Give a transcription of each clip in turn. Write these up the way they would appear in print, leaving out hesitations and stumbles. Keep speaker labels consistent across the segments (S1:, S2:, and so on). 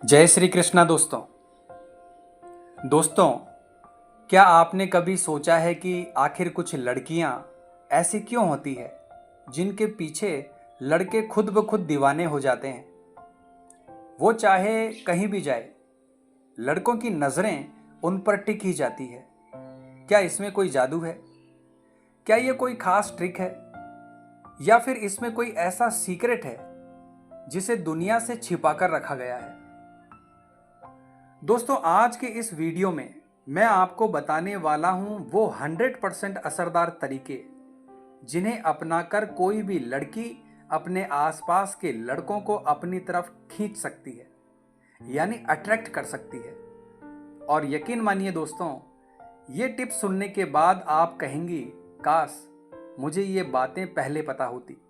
S1: जय श्री कृष्णा दोस्तों। क्या आपने कभी सोचा है कि आखिर कुछ लड़कियां ऐसी क्यों होती है जिनके पीछे लड़के खुद ब खुद दीवाने हो जाते हैं। वो चाहे कहीं भी जाए, लड़कों की नज़रें उन पर टिक ही जाती है। क्या इसमें कोई जादू है? क्या ये कोई खास ट्रिक है, या फिर इसमें कोई ऐसा सीक्रेट है जिसे दुनिया से छिपा कर रखा गया है? दोस्तों, आज के इस वीडियो में मैं आपको बताने वाला हूं वो 100% असरदार तरीके जिन्हें अपनाकर कोई भी लड़की अपने आसपास के लड़कों को अपनी तरफ खींच सकती है, यानी अट्रैक्ट कर सकती है। और यकीन मानिए दोस्तों, ये टिप्स सुनने के बाद आप कहेंगी, काश मुझे ये बातें पहले पता होती।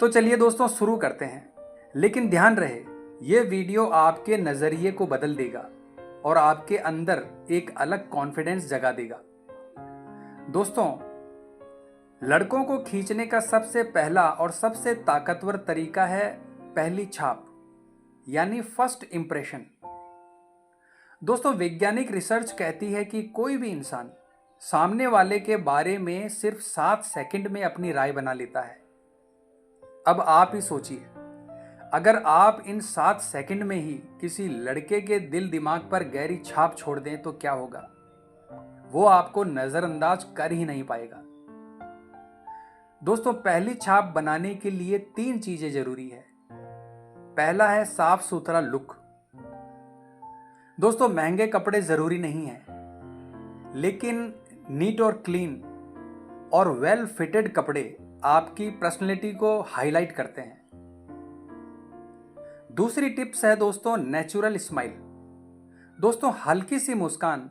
S1: तो चलिए दोस्तों, शुरू करते हैं। लेकिन ध्यान रहे, ये वीडियो आपके नज़रिए को बदल देगा और आपके अंदर एक अलग कॉन्फिडेंस जगा देगा। दोस्तों, लड़कों को खींचने का सबसे पहला और सबसे ताकतवर तरीका है पहली छाप, यानी फर्स्ट इंप्रेशन। दोस्तों, वैज्ञानिक रिसर्च कहती है कि कोई भी इंसान सामने वाले के बारे में सिर्फ 7 सेकंड में अपनी राय बना लेता है। अब आप ही सोचिए, अगर आप इन 7 सेकंड में ही किसी लड़के के दिल दिमाग पर गहरी छाप छोड़ दें तो क्या होगा? वो आपको नजरअंदाज कर ही नहीं पाएगा। दोस्तों, पहली छाप बनाने के लिए 3 चीजें जरूरी है। पहला है साफ सुथरा लुक। दोस्तों, महंगे कपड़े जरूरी नहीं है, लेकिन नीट और क्लीन और वेल फिटेड कपड़े आपकी पर्सनैलिटी को हाईलाइट करते हैं। दूसरी टिप्स है दोस्तों, नेचुरल स्माइल। दोस्तों, हल्की सी मुस्कान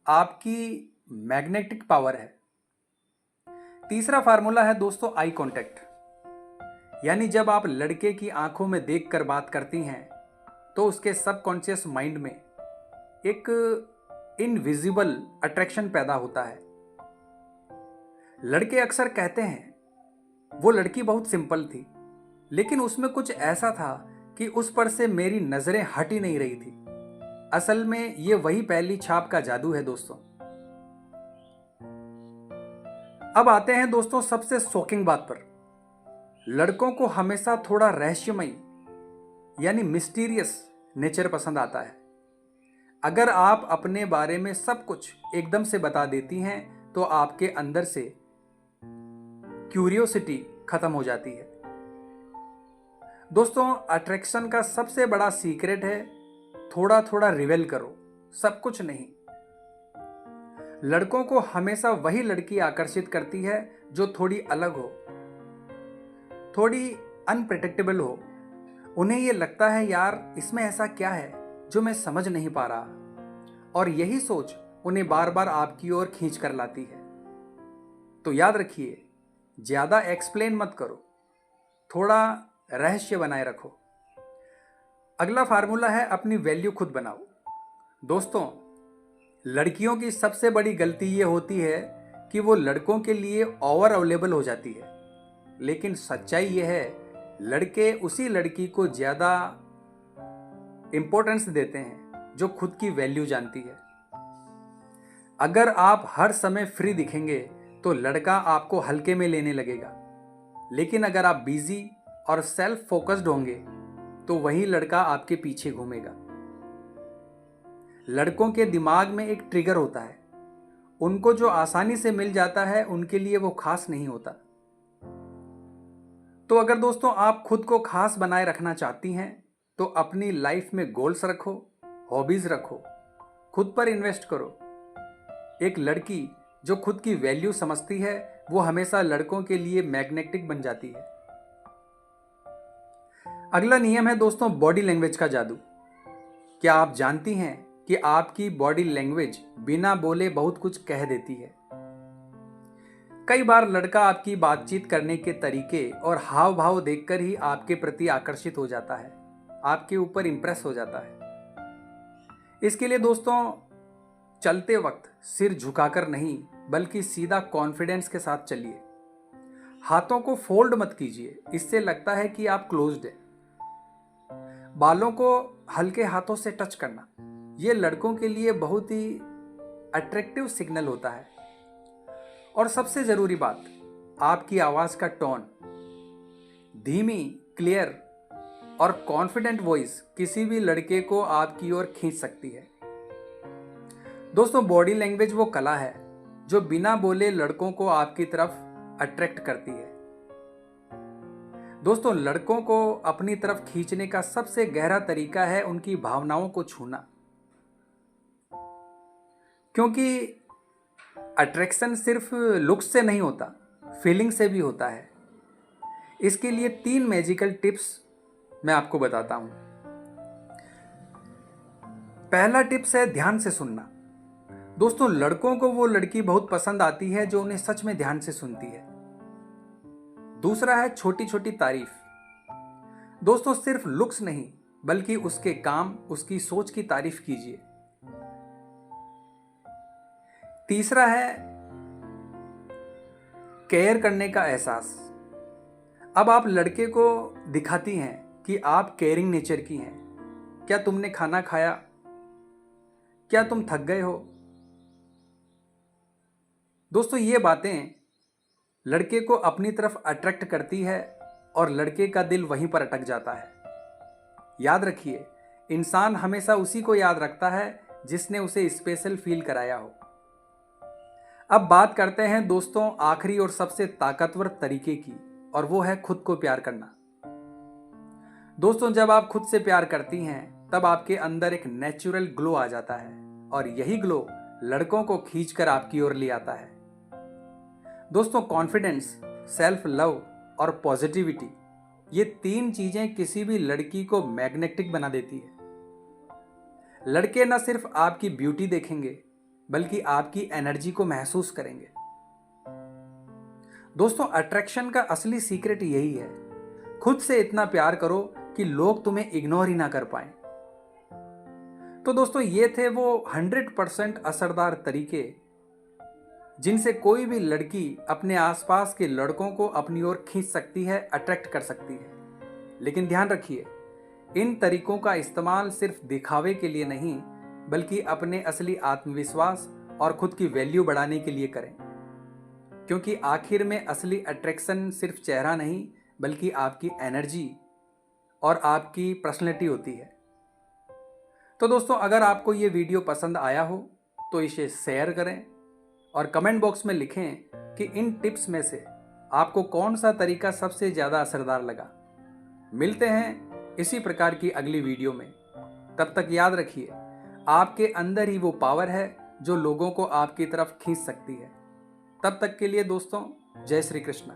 S1: आपकी मैग्नेटिक पावर है। तीसरा फार्मूला है दोस्तों, आई कांटेक्ट। यानी जब आप लड़के की आंखों में देखकर बात करती हैं तो उसके सबकॉन्शियस माइंड में एक इनविजिबल अट्रैक्शन पैदा होता है। लड़के अक्सर कहते हैं वो लड़की बहुत सिंपल थी, लेकिन उसमें कुछ ऐसा था कि उस पर से मेरी नजरें हट ही नहीं रही थी। असल में ये वही पहली छाप का जादू है दोस्तों। अब आते हैं दोस्तों सबसे शॉकिंग बात पर। लड़कों को हमेशा थोड़ा रहस्यमयी यानी मिस्टीरियस नेचर पसंद आता है। अगर आप अपने बारे में सब कुछ एकदम से बता देती हैं तो आपके अंदर से क्यूरियोसिटी खत्म हो जाती है। दोस्तों, अट्रैक्शन का सबसे बड़ा सीक्रेट है थोड़ा थोड़ा रिवेल करो, सब कुछ नहीं। लड़कों को हमेशा वही लड़की आकर्षित करती है जो थोड़ी अलग हो, थोड़ी अनप्रेडिक्टेबल हो। उन्हें यह लगता है, यार इसमें ऐसा क्या है जो मैं समझ नहीं पा रहा, और यही सोच उन्हें बार बार आपकी ओर खींच कर लाती है। तो याद रखिए, ज्यादा एक्सप्लेन मत करो, थोड़ा रहस्य बनाए रखो। अगला फार्मूला है अपनी वैल्यू खुद बनाओ। दोस्तों, लड़कियों की सबसे बड़ी गलती ये होती है कि वो लड़कों के लिए ओवर अवेलेबल हो जाती है, लेकिन सच्चाई ये है, लड़के उसी लड़की को ज्यादा इंपॉर्टेंस देते हैं जो खुद की वैल्यू जानती है। अगर आप हर समय फ्री दिखेंगे तो लड़का आपको हल्के में लेने लगेगा, लेकिन अगर आप बिजी और सेल्फ फोकस्ड होंगे तो वही लड़का आपके पीछे घूमेगा। लड़कों के दिमाग में एक ट्रिगर होता है, उनको जो आसानी से मिल जाता है उनके लिए वो खास नहीं होता। तो अगर दोस्तों आप खुद को खास बनाए रखना चाहती हैं तो अपनी लाइफ में गोल्स रखो, हॉबीज रखो, खुद पर इन्वेस्ट करो। एक लड़की जो खुद की वैल्यू समझती है वो हमेशा लड़कों के लिए मैग्नेटिक बन जाती है। अगला नियम है दोस्तों, बॉडी लैंग्वेज का जादू। क्या आप जानती हैं कि आपकी बॉडी लैंग्वेज बिना बोले बहुत कुछ कह देती है? कई बार लड़का आपकी बातचीत करने के तरीके और हाव भाव देखकर ही आपके प्रति आकर्षित हो जाता है, आपके ऊपर इंप्रेस हो जाता है। इसके लिए दोस्तों, चलते वक्त सिर झुकाकर नहीं बल्कि सीधा कॉन्फिडेंस के साथ चलिए। हाथों को फोल्ड मत कीजिए, इससे लगता है कि आप क्लोज्ड हैं। बालों को हल्के हाथों से टच करना, ये लड़कों के लिए बहुत ही अट्रैक्टिव सिग्नल होता है। और सबसे ज़रूरी बात, आपकी आवाज़ का टोन, धीमी, क्लियर और कॉन्फिडेंट वॉइस किसी भी लड़के को आपकी ओर खींच सकती है। दोस्तों, बॉडी लैंग्वेज वो कला है जो बिना बोले लड़कों को आपकी तरफ अट्रैक्ट करती है। दोस्तों, लड़कों को अपनी तरफ खींचने का सबसे गहरा तरीका है उनकी भावनाओं को छूना, क्योंकि अट्रैक्शन सिर्फ लुक्स से नहीं होता, फीलिंग से भी होता है। इसके लिए 3 मैजिकल टिप्स मैं आपको बताता हूं। पहला टिप्स है ध्यान से सुनना। दोस्तों, लड़कों को वो लड़की बहुत पसंद आती है जो उन्हें सच में ध्यान से सुनती है। दूसरा है छोटी छोटी तारीफ। दोस्तों, सिर्फ लुक्स नहीं बल्कि उसके काम, उसकी सोच की तारीफ कीजिए। तीसरा है केयर करने का एहसास। अब आप लड़के को दिखाती हैं कि आप केयरिंग नेचर की हैं। क्या तुमने खाना खाया? क्या तुम थक गए हो? दोस्तों, ये बातें लड़के को अपनी तरफ अट्रैक्ट करती है और लड़के का दिल वहीं पर अटक जाता है। याद रखिए, इंसान हमेशा उसी को याद रखता है जिसने उसे स्पेशल फील कराया हो। अब बात करते हैं दोस्तों आखिरी और सबसे ताकतवर तरीके की, और वो है खुद को प्यार करना। दोस्तों, जब आप खुद से प्यार करती हैं तब आपके अंदर एक नेचुरल ग्लो आ जाता है, और यही ग्लो लड़कों को खींचकर आपकी ओर ले आता है। दोस्तों, कॉन्फिडेंस, सेल्फ लव और पॉजिटिविटी, ये 3 चीजें किसी भी लड़की को मैग्नेटिक बना देती है। लड़के न सिर्फ आपकी ब्यूटी देखेंगे बल्कि आपकी एनर्जी को महसूस करेंगे। दोस्तों, अट्रैक्शन का असली सीक्रेट यही है, खुद से इतना प्यार करो कि लोग तुम्हें इग्नोर ही ना कर पाए। तो दोस्तों, ये थे वो 100% असरदार तरीके जिनसे कोई भी लड़की अपने आसपास के लड़कों को अपनी ओर खींच सकती है, अट्रैक्ट कर सकती है। लेकिन ध्यान रखिए, इन तरीकों का इस्तेमाल सिर्फ दिखावे के लिए नहीं बल्कि अपने असली आत्मविश्वास और खुद की वैल्यू बढ़ाने के लिए करें, क्योंकि आखिर में असली अट्रैक्शन सिर्फ चेहरा नहीं बल्कि आपकी एनर्जी और आपकी पर्सनैलिटी होती है। तो दोस्तों, अगर आपको ये वीडियो पसंद आया हो तो इसे शेयर करें और कमेंट बॉक्स में लिखें कि इन टिप्स में से आपको कौन सा तरीका सबसे ज़्यादा असरदार लगा। मिलते हैं इसी प्रकार की अगली वीडियो में। तब तक याद रखिए, आपके अंदर ही वो पावर है जो लोगों को आपकी तरफ खींच सकती है। तब तक के लिए दोस्तों, जय श्री कृष्ण।